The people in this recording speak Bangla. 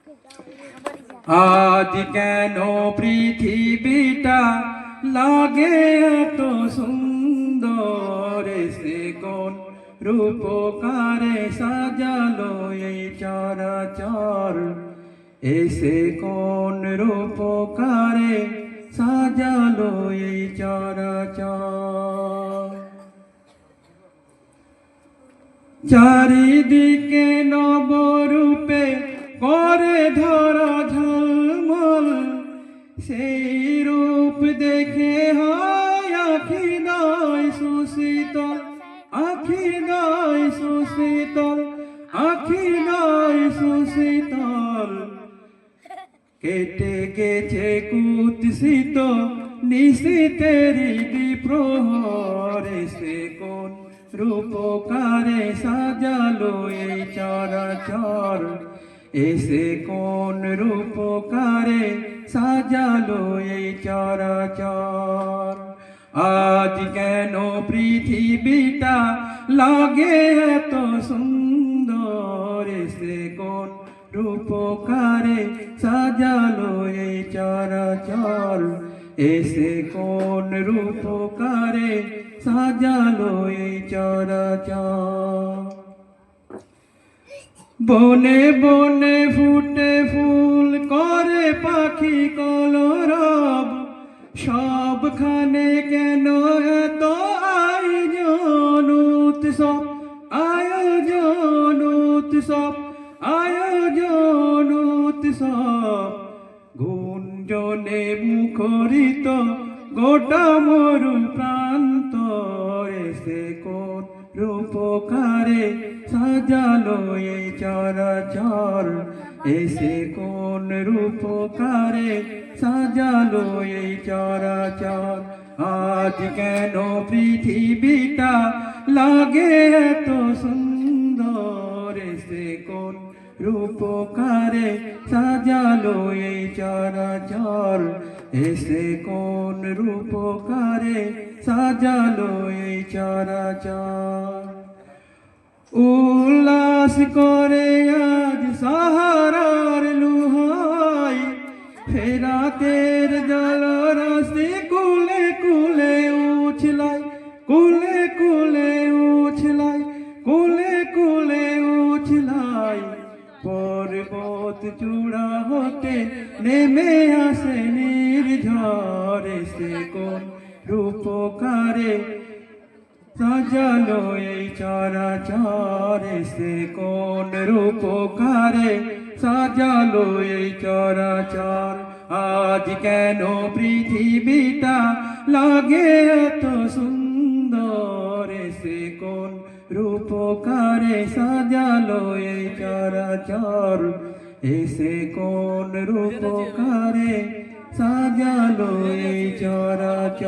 আজ কেন পৃথিবীটা লাগে এত সুন্দর, সে কোন রূপকারে সাজালো এই চরাচর, এসে কোন রূপকারে সাজালো এই চরাচর। চারিদিকে নবরূপে করে ধরা ঝলমল, সেই রূপ দেখে হয় আখি নয় সুশীতল, আখি নয় সুশীতল, আখি নয় সুশীতল। কেটে গেছে কুৎসিত নিশীথের প্রহরে, সে কোন রূপকারে সাজালো এই চরাচর, এসে কোন রূপকারে সাজালো এই চরাচর। আজ কেন পৃথিবীটা লাগে এত সুন্দর, এসে কোন রূপকারে সাজালো এই চরাচর, এসে কোন রূপকারে সাজালো এই চরাচর। বনে বনে ফুটে ফুল করে পাখি কলরব, সবখানে কেন এত আয়োজন উৎসব, আয়োজন উৎসব, আয়োজন উৎসব। গুঞ্জনে মুখরিত গোটা মরু প্রান্ত, এসে কোন রূপকারে সাজালো এই চরাচর, এসে কোন রূপকারে সাজালো এই চরাচর। আজ কেন পৃথিবীটা লাগে এত সুন্দর, এসে কোন রূপকারে সাজালো এই চরাচর, এসে কোন রূপকারে সাজালো এই চরাচর। উল্লাস করে আজ সাহারার লুহাই, ফেরাতের জলরাশি কুলে কুলে উছলাই, কুলে কুলে উছলাই, কুলে কুলে উছলাই। পর্বত চূড়া হতে নেমে আসে নির্ঝর, এসে কোন রূপকারে সাজালো এই চরাচর, এসে কোন রূপকারে সাজালো এই চরাচর। আজ কেন পৃথিবীটা লাগে এত সুন্দর, এসে কোন রূপকারে সাজালো এই চরাচর, এসে কোন রূপকারে সাজালো এই চরাচর।